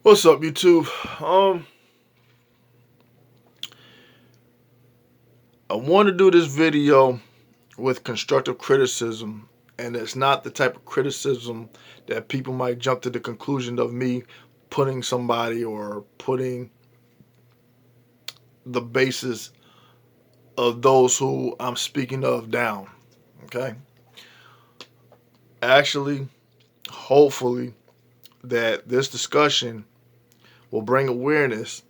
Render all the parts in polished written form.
What's up, YouTube? I want to do this video with constructive criticism, and it's not the type of criticism that people might jump to the conclusion of me putting somebody or putting the basis of those who I'm speaking of down. Okay? Actually, hopefully, that this discussion will bring awareness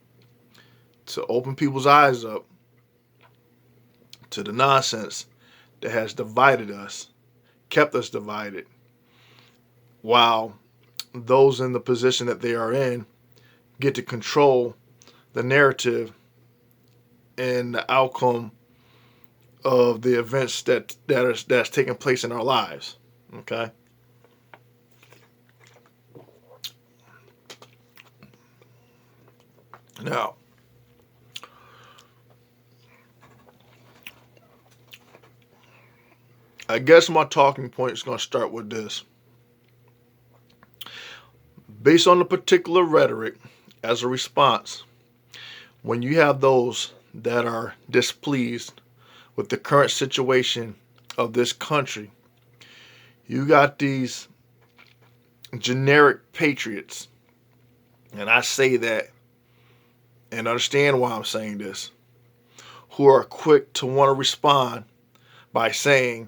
to open people's eyes up to the nonsense that has divided us, kept us divided, while those in the position that they are in get to control the narrative and the outcome of the events that's taking place in our lives. Okay. Now, I guess my talking point is going to start with this. Based on the particular rhetoric, as a response, when you have those that are displeased with the current situation of this country, you got these generic patriots, and I say that and understand why I'm saying this, who are quick to want to respond by saying,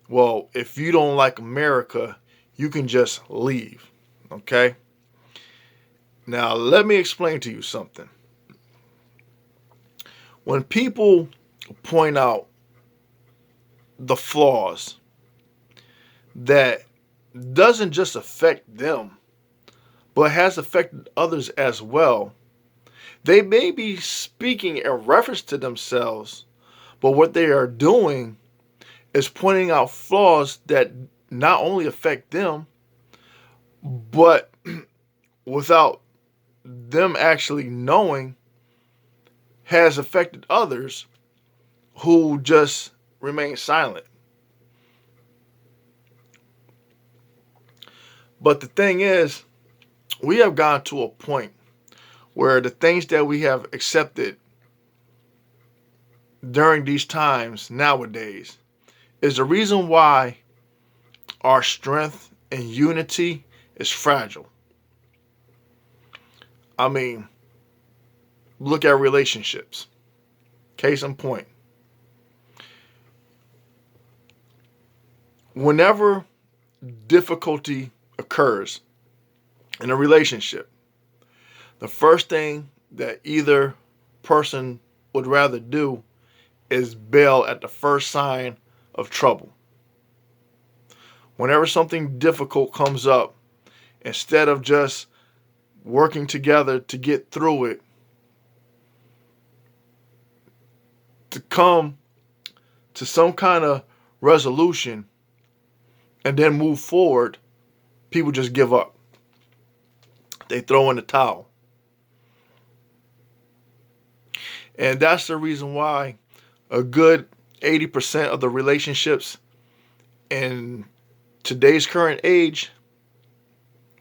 well, if you don't like America, you can just leave. Okay? Now, let me explain to you something. When people point out the flaws that doesn't just affect them, but has affected others as well, they may be speaking in reference to themselves, but what they are doing is pointing out flaws that not only affect them, but without them actually knowing, has affected others who just remain silent. But the thing is, we have gotten to a point where the things that we have accepted during these times nowadays is the reason why our strength and unity is fragile. I mean, look at relationships. Case in point. Whenever difficulty occurs in a relationship, the first thing that either person would rather do is bail at the first sign of trouble. Whenever something difficult comes up, instead of just working together to get through it, to come to some kind of resolution and then move forward, people just give up. They throw in the towel. And that's the reason why a good 80% of the relationships in today's current age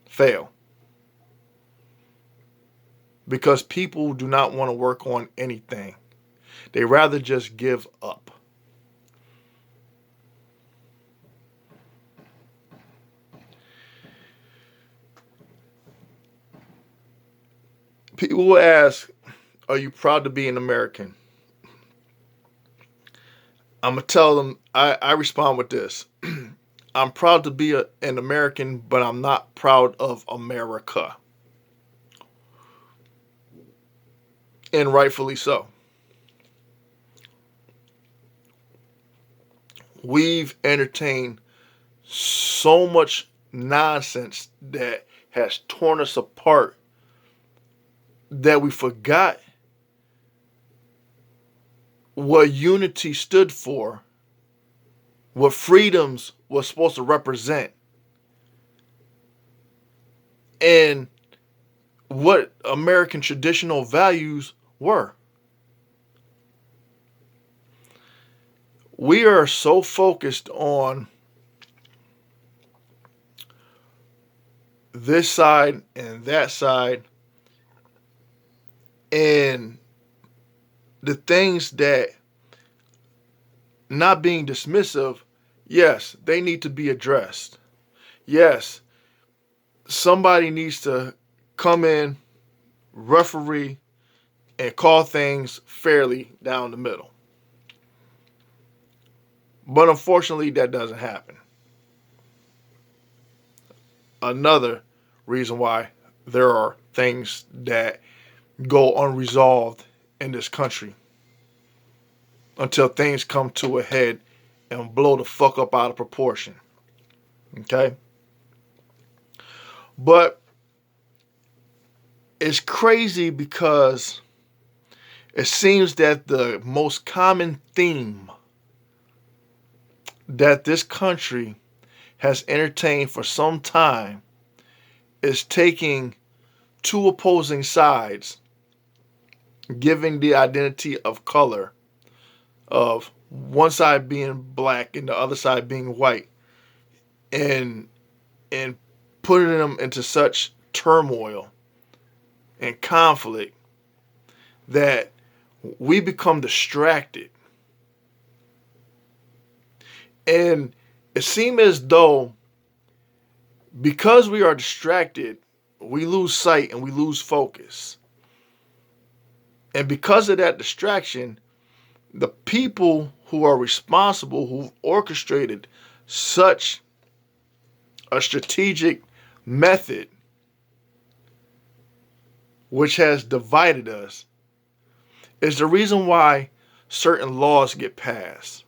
fail. Because people do not want to work on anything. They rather just give up. People will ask, are you proud to be an American? I'm going to tell them, I respond with this. I'm proud to be an American, but I'm not proud of America. And rightfully so. We've entertained so much nonsense that has torn us apart that we forgot what unity stood for, what freedoms was supposed to represent, and what American traditional values were. We are so focused on this side and that side And the things that not being dismissive, yes, they need to be addressed. Yes, somebody needs to come in, referee, and call things fairly down the middle. But unfortunately, that doesn't happen. Another reason why there are things that go unresolved in this country until things come to a head and blow the fuck up out of proportion. Okay? But it's crazy because it seems that the most common theme that this country has entertained for some time is taking two opposing sides, giving the identity of color of one side being black and the other side being white, and and putting them into such turmoil and conflict that we become distracted. And it seems as though because we are distracted, we lose sight and we lose focus. And because of that distraction, the people who are responsible, who've orchestrated such a strategic method which has divided us, is the reason why certain laws get passed,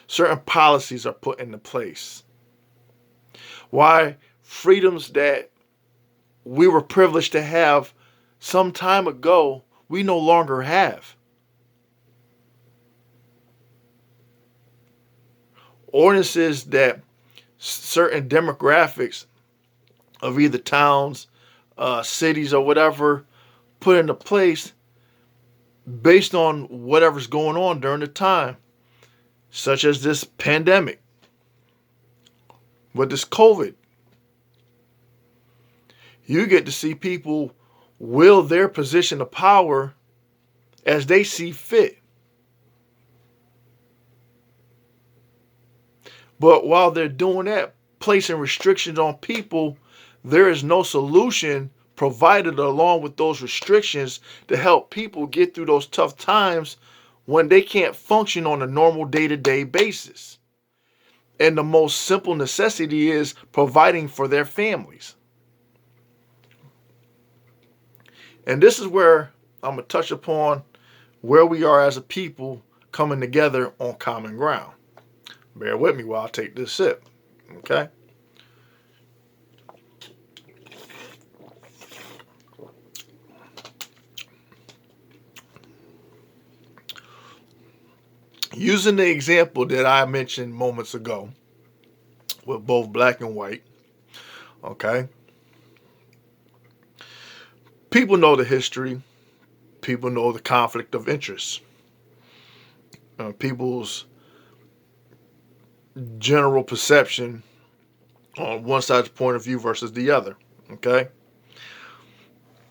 certain policies are put into place, why freedoms that we were privileged to have some time ago we no longer have. Ordinances that certain demographics of either towns, cities, or whatever put into place based on whatever's going on during the time, such as this pandemic, with this COVID. You get to see people wield their position of power as they see fit. But while they're doing that, placing restrictions on people, there is no solution provided along with those restrictions to help people get through those tough times when they can't function on a normal day-to-day basis. And the most simple necessity is providing for their families. And this is where I'm going to touch upon where we are as a people coming together on common ground. Bear with me while I take this sip. Okay? Using the example that I mentioned moments ago with both black and white, okay? People know the history. People know the conflict of interest. People's general perception on one side's point of view versus the other, okay?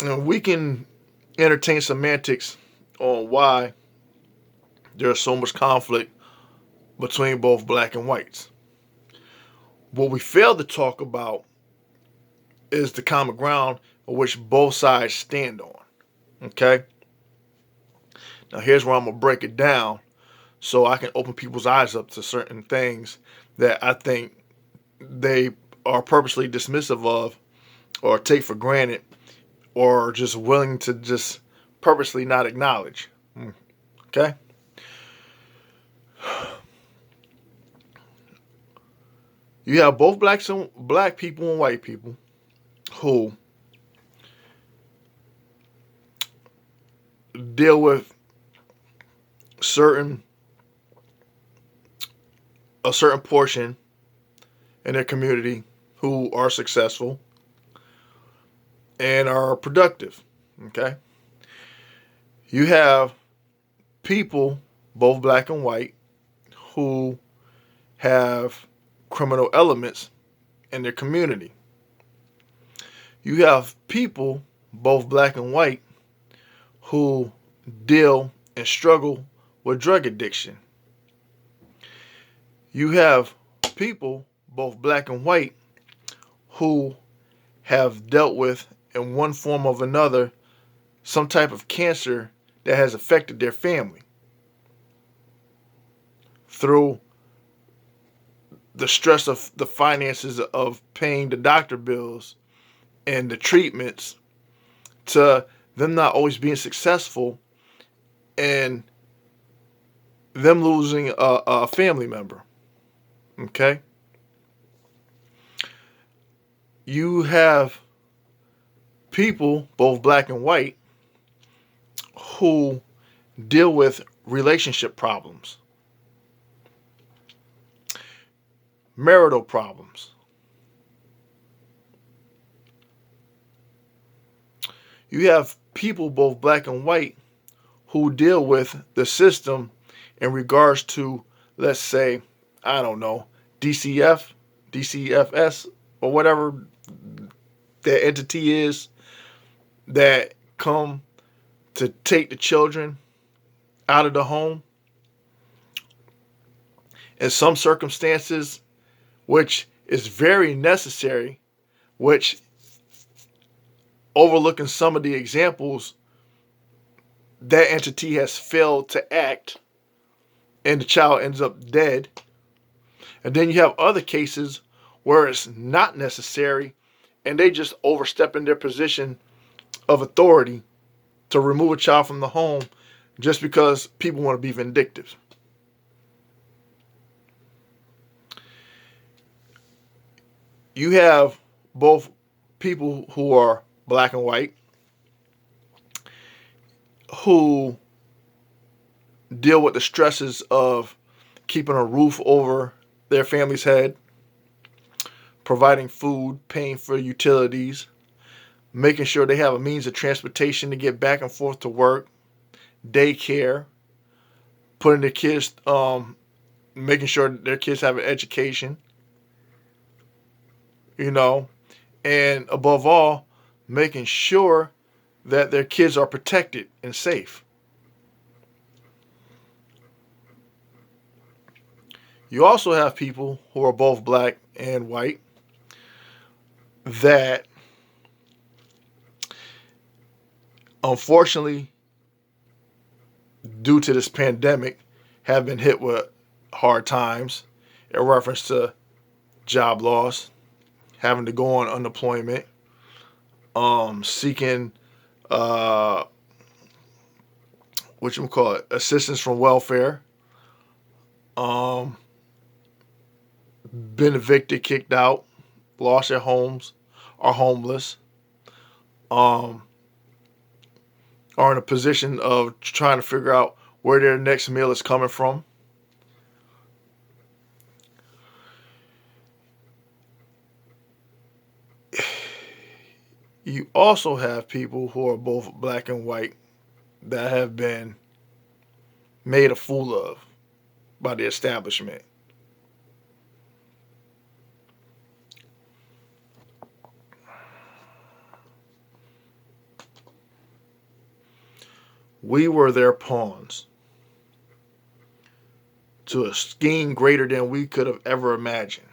And we can entertain semantics on why there's so much conflict between both black and whites. What we fail to talk about is the common ground on which both sides stand on, okay? Now here's where I'm going to break it down so I can open people's eyes up to certain things that I think they are purposely dismissive of or take for granted or just willing to just purposely not acknowledge. Okay? You have both black people and white people who deal with a certain portion in their community who are successful and are productive. Okay? You have people, both black and white, who have criminal elements in their community. You have people, both black and white, who deal and struggle with drug addiction. You have people, both black and white, who have dealt with, in one form or another, some type of cancer that has affected their family through the stress of the finances of paying the doctor bills and the treatments, to them not always being successful and them losing a family member. Okay? You have people, both black and white, who deal with relationship problems, marital problems. You have people, both black and white, who deal with the system in regards to, let's say, I don't know, DCF, DCFS, or whatever that entity is, that come to take the children out of the home. In some circumstances, which is very necessary, which, overlooking some of the examples, that entity has failed to act and the child ends up dead. And then you have other cases where it's not necessary and they just overstep in their position of authority to remove a child from the home just because people want to be vindictive. You have both people who are black and white who deal with the stresses of keeping a roof over their family's head, providing food, paying for utilities, making sure they have a means of transportation to get back and forth to work, daycare, putting their kids, making sure their kids have an education, you know, and above all, making sure that their kids are protected and safe. You also have people who are both black and white that unfortunately, due to this pandemic, have been hit with hard times in reference to job loss, having to go on unemployment, seeking what you call it, assistance from welfare, um, been evicted, kicked out, lost their homes, are homeless, um, are in a position of trying to figure out where their next meal is coming from. You also have people who are both black and white that have been made a fool of by the establishment. We were their pawns to a scheme greater than we could have ever imagined.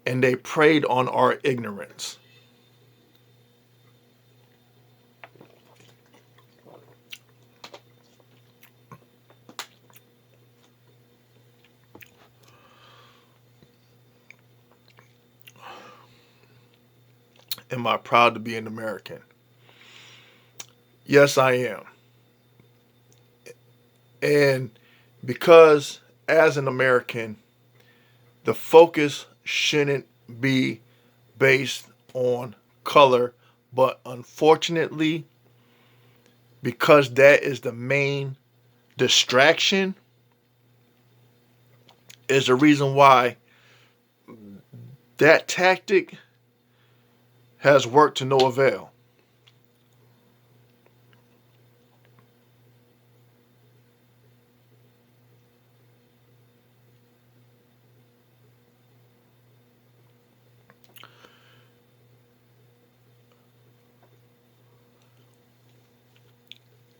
And they preyed on our ignorance. Am I proud to be an American? Yes, I am. And because as an American, the focus shouldn't be based on color, but unfortunately, because that is the main distraction, is the reason why that tactic has worked to no avail.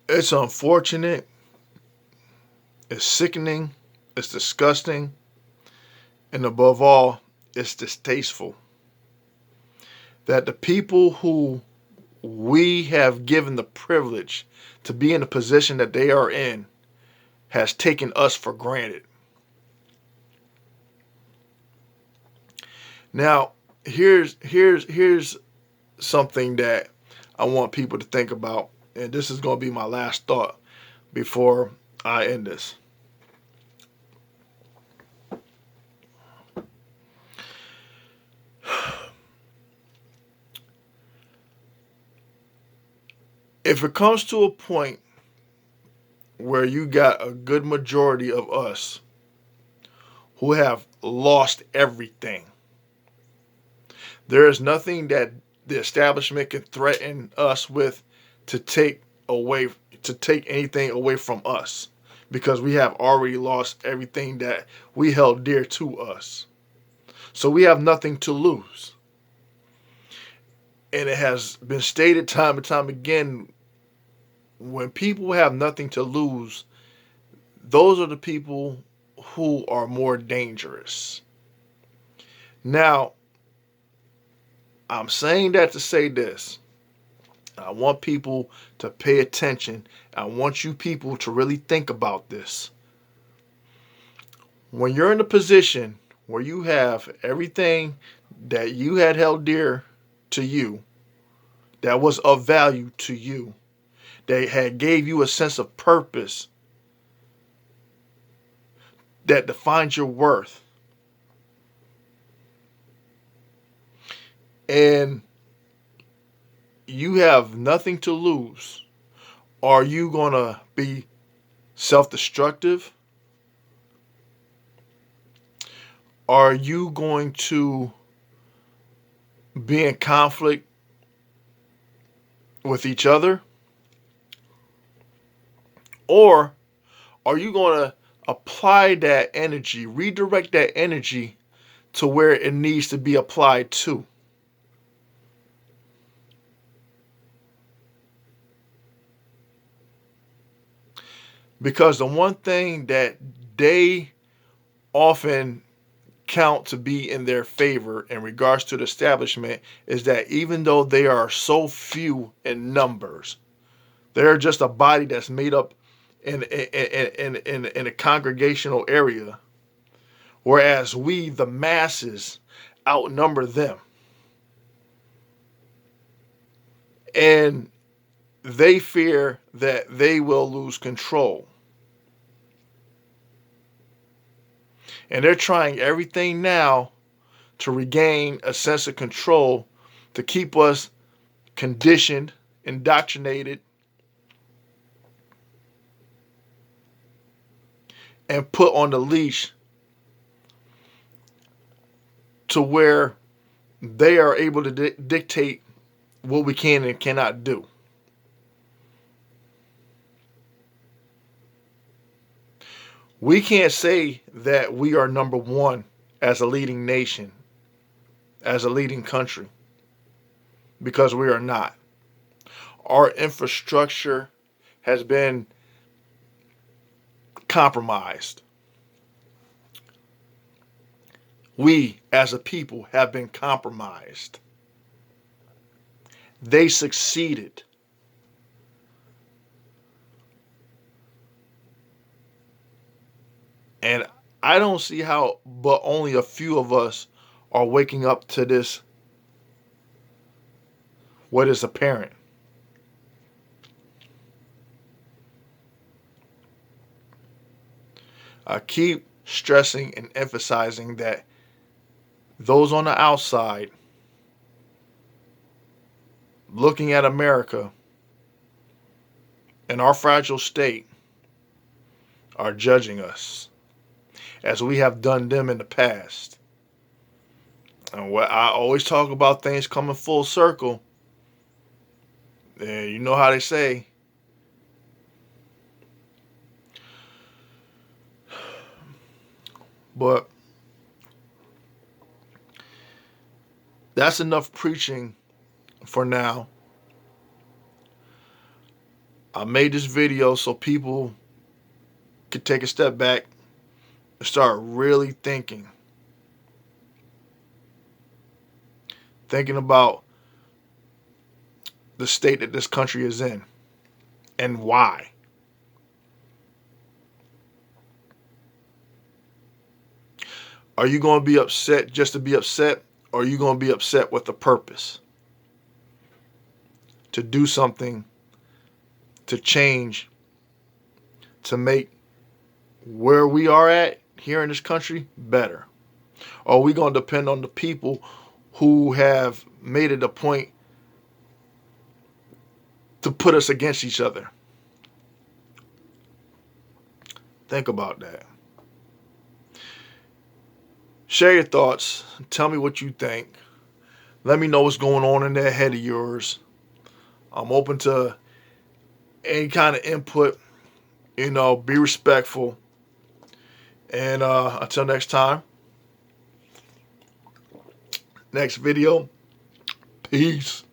It's unfortunate, it's sickening, it's disgusting, and above all, it's distasteful that the people who we have given the privilege to be in the position that they are in has taken us for granted. Now, here's something that I want people to think about, and this is going to be my last thought before I end this. If it comes to a point where you got a good majority of us who have lost everything, there is nothing that the establishment can threaten us with to take away to take anything away from us, because we have already lost everything that we held dear to us. So we have nothing to lose. And it has been stated time and time again, when people have nothing to lose, those are the people who are more dangerous. Now, I'm saying that to say this. I want people to pay attention. I want you people to really think about this. When you're in a position where you have everything that you had held dear to you, that was of value to you, that had gave you a sense of purpose, that defines your worth, and you have nothing to lose, are you going to be self-destructive? Are you going to be in conflict with each other? Or are you going to apply that energy, redirect that energy to where it needs to be applied to? Because the one thing that they often count to be in their favor in regards to the establishment is that even though they are so few in numbers, they're just a body that's made up in a congregational area, whereas we, the masses, outnumber them. And they fear that they will lose control. And they're trying everything now to regain a sense of control, to keep us conditioned, indoctrinated, and put on the leash to where they are able to dictate what we can and cannot do. We can't say that we are number one as a leading nation, as a leading country, because we are not. Our infrastructure has been compromised. We, as a people, have been compromised. They succeeded. And I don't see how, but only a few of us are waking up to this, what is apparent. I keep stressing and emphasizing that those on the outside looking at America and our fragile state are judging us as we have done them in the past. And what I always talk about, things coming full circle. And you know how they say, but that's enough preaching for now. I made this video so people could take a step back and start really thinking about the state that this country is in and why. Are you going to be upset just to be upset, or are you going to be upset with a purpose to do something, to change, to make where we are at here in this country better? Or are we going to depend on the people who have made it a point to put us against each other? Think about that. Share your thoughts. Tell me what you think. Let me know what's going on in that head of yours. I'm open to any kind of input. Be respectful. And until next time, next video, peace.